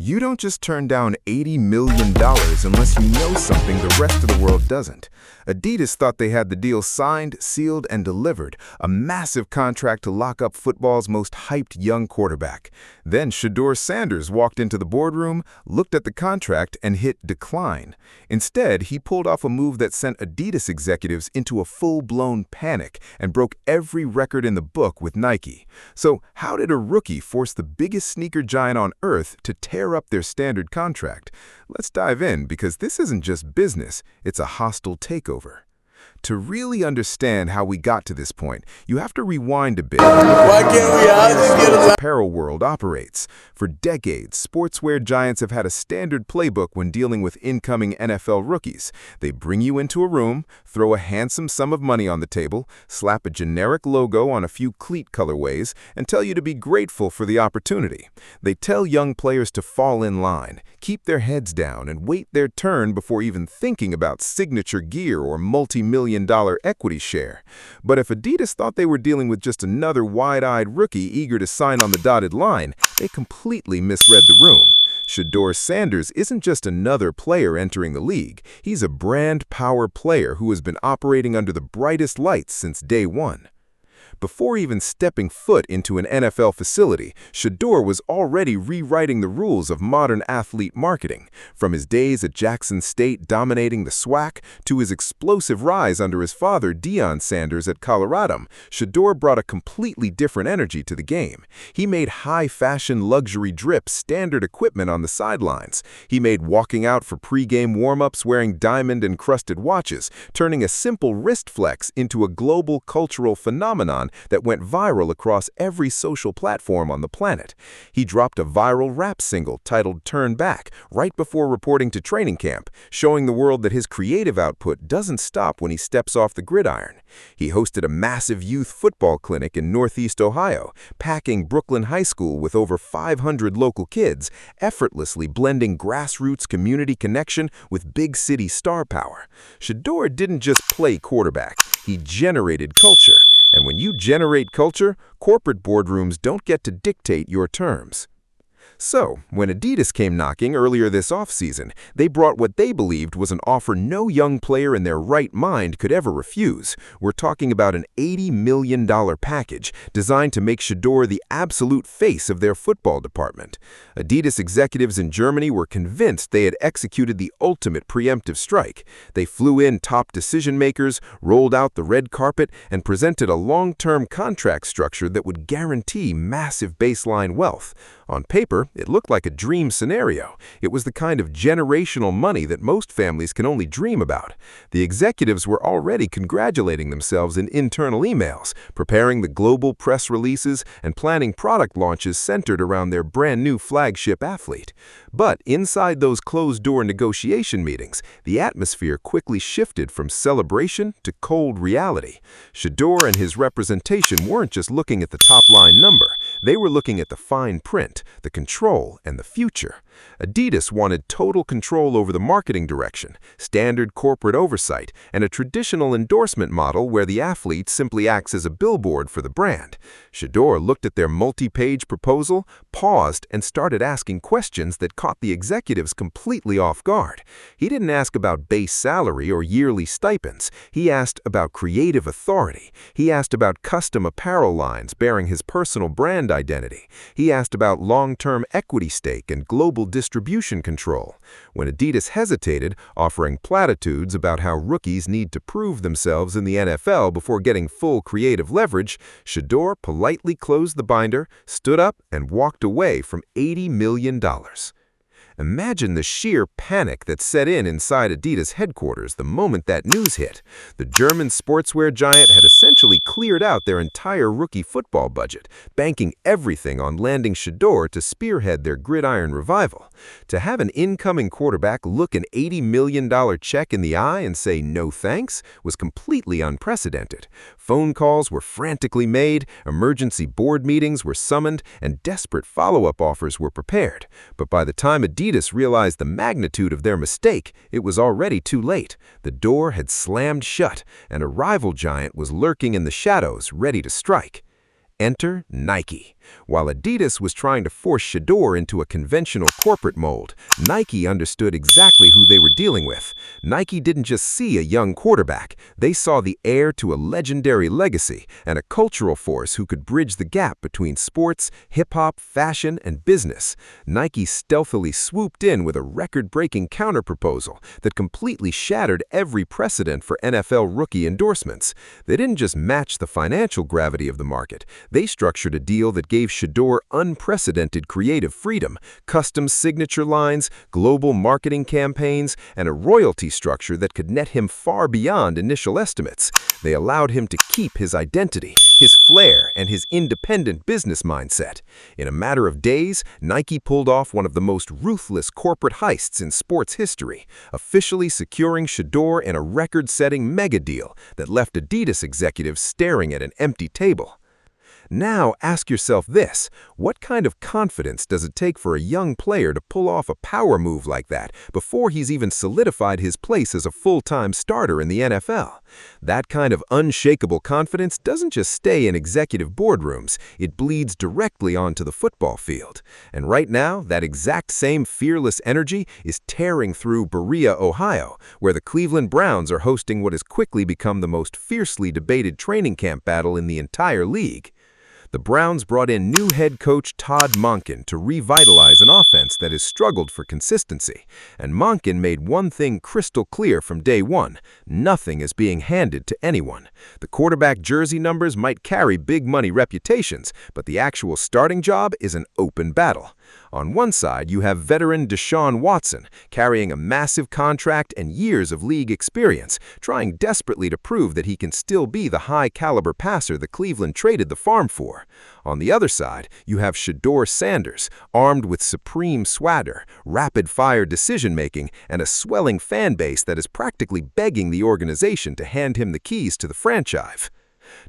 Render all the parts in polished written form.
You don't just turn down $80 million unless you know something the rest of the world doesn't. Adidas thought they had the deal signed, sealed, and delivered, a massive contract to lock up football's most hyped young quarterback. Then Shedeur Sanders walked into the boardroom, looked at the contract, and hit decline. Instead, he pulled off a move that sent Adidas executives into a full-blown panic and broke every record in the book with Nike. So how did a rookie force the biggest sneaker giant on earth to tear up their standard contract? Let's dive in, because this isn't just business, it's a hostile takeover. To really understand how we got to this point, you have to rewind a bit. Why can't we all just get The apparel world operates. For decades, sportswear giants have had a standard playbook when dealing with incoming NFL rookies. They bring you into a room, throw a handsome sum of money on the table, slap a generic logo on a few cleat colorways, and tell you to be grateful for the opportunity. They tell young players to fall in line, keep their heads down, and wait their turn before even thinking about signature gear or multi-million-dollar equity share. But if Adidas thought they were dealing with just another wide-eyed rookie eager to sign on the dotted line, they completely misread the room. Shedeur Sanders isn't just another player entering the league. He's a brand power player who has been operating under the brightest lights since day one. Before even stepping foot into an NFL facility, Shedeur was already rewriting the rules of modern athlete marketing. From his days at Jackson State dominating the SWAC to his explosive rise under his father Deshaun Sanders at Colorado, Shedeur brought a completely different energy to the game. He made high-fashion luxury drip standard equipment on the sidelines. He made walking out for pre-game warm-ups wearing diamond-encrusted watches, turning a simple wrist flex into a global cultural phenomenon that went viral across every social platform on the planet. He dropped a viral rap single titled "Turn Back" right before reporting to training camp, showing the world that his creative output doesn't stop when he steps off the gridiron. He hosted a massive youth football clinic in Northeast Ohio, packing Brooklyn High School with over 500 local kids, effortlessly blending grassroots community connection with big city star power. Shedeur didn't just play quarterback, he generated culture. And when you generate culture, corporate boardrooms don't get to dictate your terms. So, when Adidas came knocking earlier this offseason, they brought what they believed was an offer no young player in their right mind could ever refuse. We're talking about an $80 million package designed to make Shedeur the absolute face of their football department. Adidas executives in Germany were convinced they had executed the ultimate preemptive strike. They flew in top decision-makers, rolled out the red carpet, and presented a long-term contract structure that would guarantee massive baseline wealth. On paper, it looked like a dream scenario. It was the kind of generational money that most families can only dream about. The executives were already congratulating themselves in internal emails, preparing the global press releases, and planning product launches centered around their brand new flagship athlete. But inside those closed-door negotiation meetings, the atmosphere quickly shifted from celebration to cold reality. Shedeur and his representation weren't just looking at the top-line number. They were looking at the fine print, the control, and the future. Adidas wanted total control over the marketing direction, standard corporate oversight, and a traditional endorsement model where the athlete simply acts as a billboard for the brand. Shedeur looked at their multi-page proposal, paused, and started asking questions that caught the executives completely off guard. He didn't ask about base salary or yearly stipends. He asked about creative authority. He asked about custom apparel lines bearing his personal brand identity. He asked about long-term equity stake and global distribution control. When Adidas hesitated, offering platitudes about how rookies need to prove themselves in the NFL before getting full creative leverage, Shedeur politely closed the binder, stood up, and walked away from $80 million. Imagine the sheer panic that set in inside Adidas headquarters the moment that news hit. The German sportswear giant had essentially cleared out their entire rookie football budget, banking everything on landing Shedeur to spearhead their gridiron revival. To have an incoming quarterback look an $80 million check in the eye and say no thanks was completely unprecedented. Phone calls were frantically made, emergency board meetings were summoned, and desperate follow-up offers were prepared. But by the time Adidas realized the magnitude of their mistake, it was already too late. The door had slammed shut, and a rival giant was lurking in the shadows, ready to strike. Enter Nike. While Adidas was trying to force Shedeur into a conventional corporate mold, Nike understood exactly who they were dealing with. Nike didn't just see a young quarterback, they saw the heir to a legendary legacy and a cultural force who could bridge the gap between sports, hip-hop, fashion, and business. Nike stealthily swooped in with a record-breaking counterproposal that completely shattered every precedent for NFL rookie endorsements. They didn't just match the financial gravity of the market, they structured a deal that gave Shedeur unprecedented creative freedom, custom signature lines, global marketing campaigns, and a royalty structure that could net him far beyond initial estimates. They allowed him to keep his identity, his flair, and his independent business mindset. In a matter of days, Nike pulled off one of the most ruthless corporate heists in sports history, officially securing Shedeur in a record-setting mega deal that left Adidas executives staring at an empty table. Now ask yourself this, what kind of confidence does it take for a young player to pull off a power move like that before he's even solidified his place as a full-time starter in the NFL? That kind of unshakable confidence doesn't just stay in executive boardrooms, it bleeds directly onto the football field. And right now, that exact same fearless energy is tearing through Berea, Ohio, where the Cleveland Browns are hosting what has quickly become the most fiercely debated training camp battle in the entire league. The Browns brought in new head coach Todd Monken to revitalize an offense that has struggled for consistency. And Monken made one thing crystal clear from day one: nothing is being handed to anyone. The quarterback jersey numbers might carry big money reputations, but the actual starting job is an open battle. On one side, you have veteran Deshaun Watson, carrying a massive contract and years of league experience, trying desperately to prove that he can still be the high-caliber passer the Cleveland traded the farm for. On the other side, you have Shedeur Sanders, armed with supreme swagger, rapid-fire decision-making, and a swelling fan base that is practically begging the organization to hand him the keys to the franchise.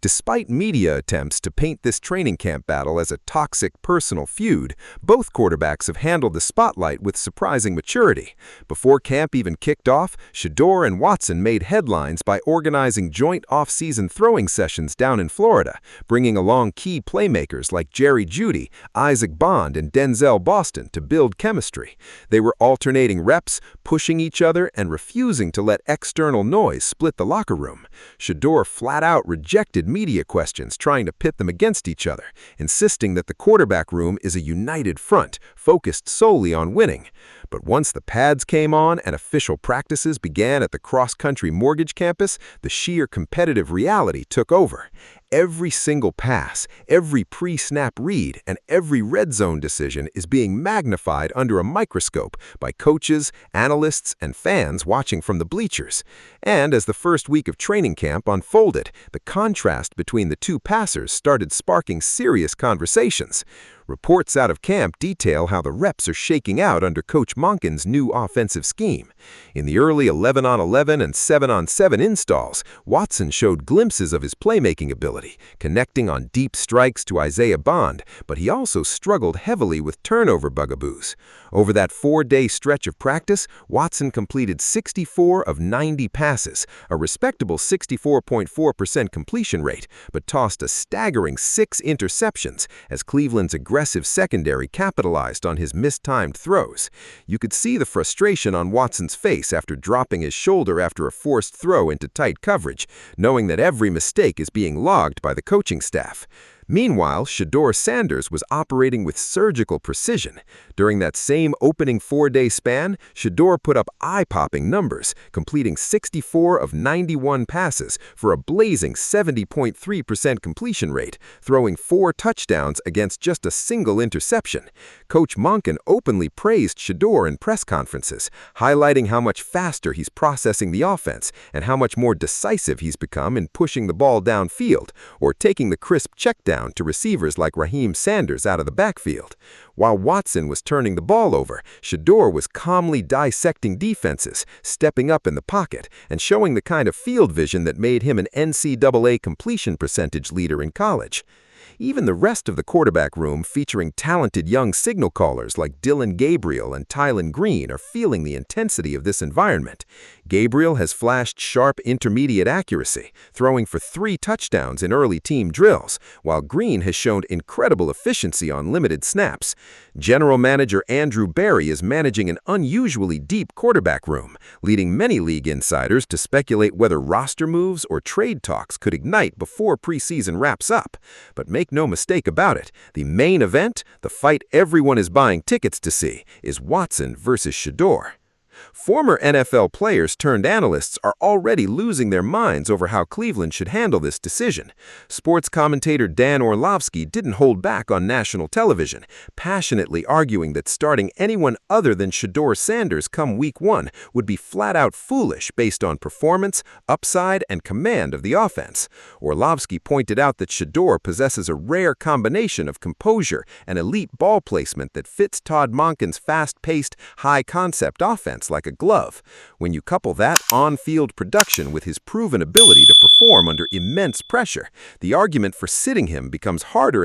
Despite media attempts to paint this training camp battle as a toxic personal feud, both quarterbacks have handled the spotlight with surprising maturity. Before camp even kicked off, Shedeur and Watson made headlines by organizing joint off-season throwing sessions down in Florida, bringing along key playmakers like Jerry Jeudy, Isaac Bond, and Denzel Boston to build chemistry. They were alternating reps, pushing each other, and refusing to let external noise split the locker room. Shedeur flat-out rejected media questions trying to pit them against each other, insisting that the quarterback room is a united front, focused solely on winning. But once the pads came on and official practices began at the cross-country mortgage campus, the sheer competitive reality took over. Every single pass, every pre-snap read, and every red zone decision is being magnified under a microscope by coaches, analysts, and fans watching from the bleachers. And as the first week of training camp unfolded, the contrast between the two passers started sparking serious conversations. Reports out of camp detail how the reps are shaking out under Coach Monken's new offensive scheme. In the early 11-on-11 and 7-on-7 installs, Watson showed glimpses of his playmaking ability, connecting on deep strikes to Isaiah Bond, but he also struggled heavily with turnover bugaboos. Over that 4-day stretch of practice, Watson completed 64 of 90 passes, a respectable 64.4% completion rate, but tossed a staggering 6 interceptions as Cleveland's aggressive secondary capitalized on his mistimed throws. You could see the frustration on Watson's face after dropping his shoulder after a forced throw into tight coverage, knowing that every mistake is being logged by the coaching staff. Meanwhile, Shedeur Sanders was operating with surgical precision. During that same opening 4-day span, Shedeur put up eye-popping numbers, completing 64 of 91 passes for a blazing 70.3% completion rate, throwing 4 touchdowns against just a single interception. Coach Monken openly praised Shedeur in press conferences, highlighting how much faster he's processing the offense and how much more decisive he's become in pushing the ball downfield or taking the crisp checkdown to receivers like Raheem Sanders out of the backfield. While Watson was turning the ball over, Shedeur was calmly dissecting defenses, stepping up in the pocket, and showing the kind of field vision that made him an NCAA completion percentage leader in college. Even the rest of the quarterback room, featuring talented young signal callers like Dylan Gabriel and Tylen Green, are feeling the intensity of this environment. Gabriel has flashed sharp intermediate accuracy, throwing for 3 touchdowns in early team drills, while Green has shown incredible efficiency on limited snaps. General manager Andrew Berry is managing an unusually deep quarterback room, leading many league insiders to speculate whether roster moves or trade talks could ignite before preseason wraps up. But make no mistake about it, the main event, the fight everyone is buying tickets to see, is Watson versus Shedeur. Former NFL players turned analysts are already losing their minds over how Cleveland should handle this decision. Sports commentator Dan Orlovsky didn't hold back on national television, passionately arguing that starting anyone other than Shedeur Sanders come Week 1 would be flat-out foolish based on performance, upside, and command of the offense. Orlovsky pointed out that Shedeur possesses a rare combination of composure and elite ball placement that fits Todd Monken's fast-paced, high-concept offense like a glove. When you couple that on-field production with his proven ability to perform under immense pressure, the argument for sitting him becomes harder